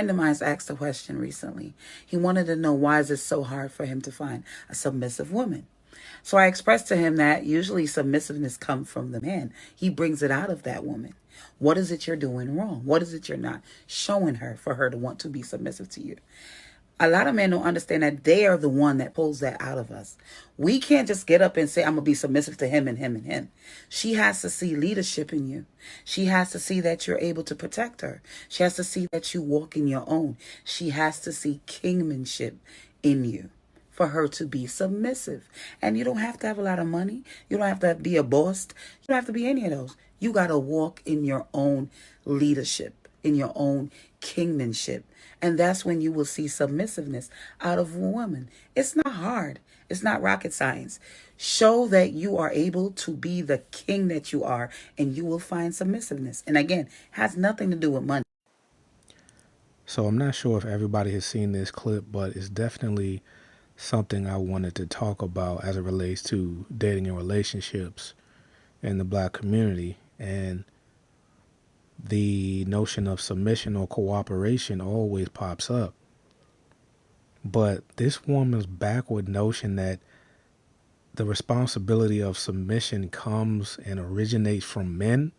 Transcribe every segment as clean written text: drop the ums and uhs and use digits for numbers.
friend of mine asked a question recently. He wanted to know, why is it so hard for him to find a submissive woman? So I expressed to him that usually submissiveness comes from the man. He brings it out of that woman. What is it you're doing wrong? What is it you're not showing her for her to want to be submissive to you? A lot of men don't understand that they are the one that pulls that out of us. We can't just get up and say, I'm going to be submissive to him and him and him. She has to see leadership in you. She has to see that you're able to protect her. She has to see that you walk in your own. She has to see kingmanship in you for her to be submissive. And you don't have to have a lot of money. You don't have to be a boss. You don't have to be any of those. You got to walk in your own leadership, in your own kingmanship. And that's when you will see submissiveness out of a woman. It's not hard. It's not rocket science. Show that you are able to be the king that you are, and you will find submissiveness. And again, has nothing to do with money. So I'm not sure if everybody has seen this clip, but it's definitely something I wanted to talk about as it relates to dating and relationships in the Black community. And the notion of submission or cooperation always pops up. But this woman's backward notion that the responsibility of submission comes and originates from men.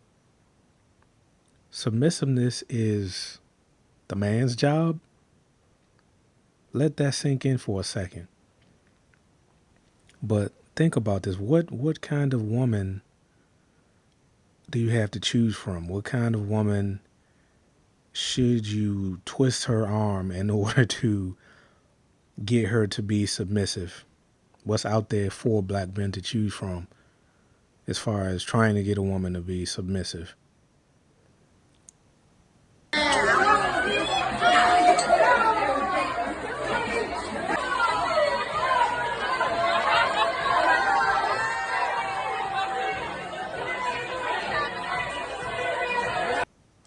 Submissiveness is the man's job. Let that sink in for a second. But think about this. What kind of woman do you have to choose from? What kind of woman should you twist her arm in order to get her to be submissive? What's out there for Black men to choose from as far as trying to get a woman to be submissive?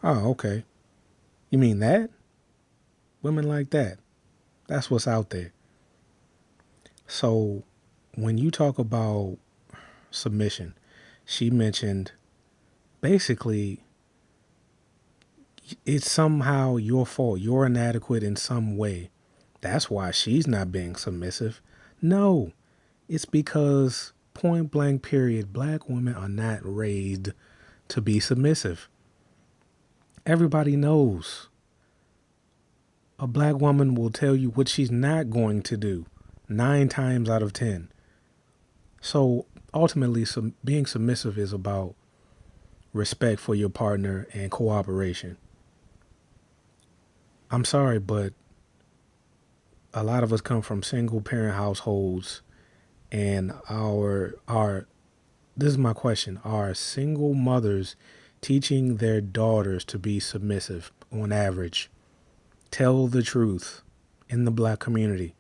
Oh, okay. You mean that? Women like that. That's what's out there. So when you talk about submission, she mentioned basically it's somehow your fault. You're inadequate in some way. That's why she's not being submissive. No, it's because point blank period, Black women are not raised to be submissive. Everybody knows a Black woman will tell you what she's not going to do 9 times out of 10. So ultimately, being submissive is about respect for your partner and cooperation. I'm sorry, but a lot of us come from single parent households, and this is my question, are single mothers teaching their daughters to be submissive on average? Tell the truth in the Black community.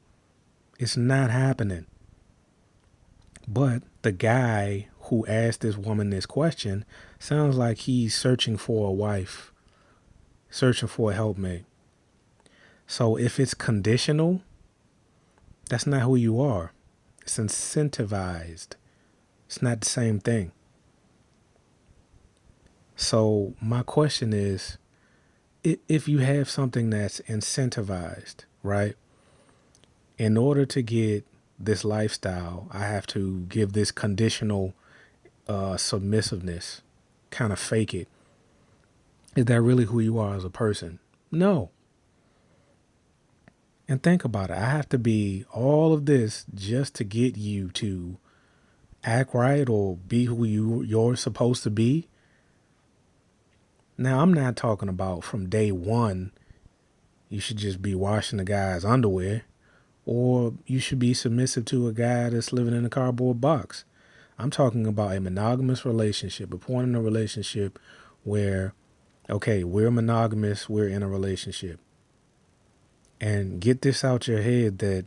It's not happening. But the guy who asked this woman this question sounds like he's searching for a wife, searching for a helpmate. So if it's conditional, that's not who you are. It's incentivized. It's not the same thing. So my question is, if you have something that's incentivized, right? In order to get this lifestyle, I have to give this conditional submissiveness, kind of fake it. Is that really who you are as a person? No. And think about it. I have to be all of this just to get you to act right or be who you're supposed to be. Now, I'm not talking about from day one, you should just be washing the guy's underwear, or you should be submissive to a guy that's living in a cardboard box. I'm talking about a monogamous relationship, a point in a relationship where, okay, we're monogamous, we're in a relationship. And get this out your head that,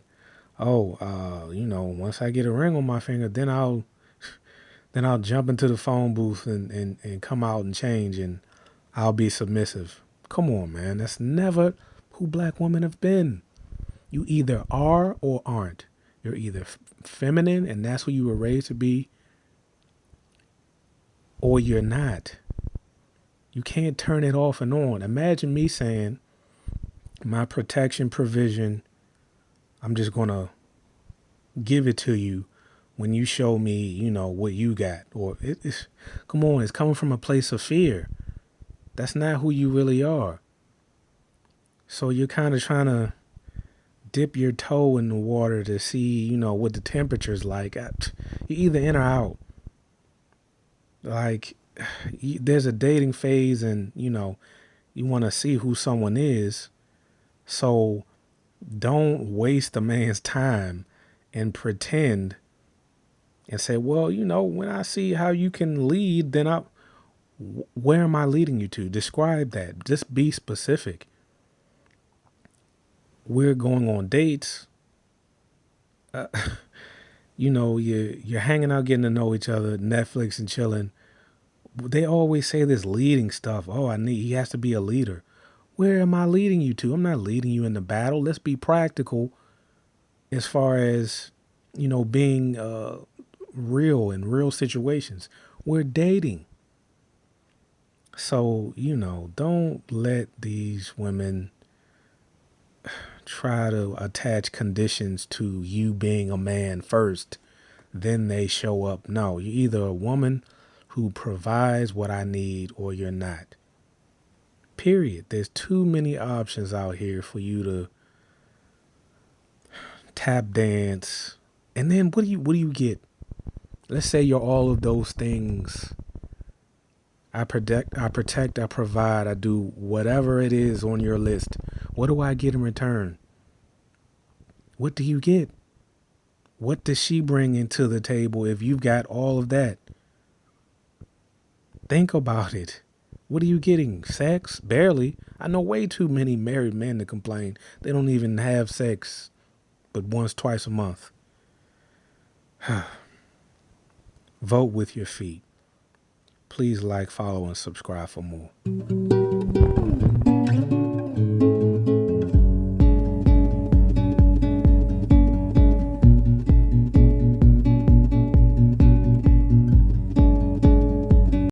once I get a ring on my finger, then I'll jump into the phone booth and come out and change and I'll be submissive. Come on, man. That's never who Black women have been. You either are or aren't. You're either feminine and that's who you were raised to be, or you're not. You can't turn it off and on. Imagine me saying, My protection provision, I'm just going to give it to you when you show me, what you got. Or come on, it's coming from a place of fear. That's not who you really are. So you're kind of trying to dip your toe in the water to see, what the temperature's like. You're either in or out. Like, there's a dating phase and, you want to see who someone is. So don't waste a man's time and pretend and say, well, when I see how you can lead, then where am I leading you to? Describe that. Just be specific. We're going on dates. You're hanging out, getting to know each other, Netflix and chilling. They always say this leading stuff. Oh, he has to be a leader. Where am I leading you to? I'm not leading you into battle. Let's be practical as far as, being real in real situations. We're dating. So, don't let these women try to attach conditions to you being a man first, then they show up. No, you're either a woman who provides what I need or you're not. Period. There's too many options out here for you to tap dance. And then what do you get? Let's say you're all of those things. I protect, I provide, I do whatever it is on your list. What do I get in return? What do you get? What does she bring into the table if you've got all of that? Think about it. What are you getting? Sex? Barely. I know way too many married men to complain. They don't even have sex but once, twice a month. Vote with your feet. Please like, follow, and subscribe for more.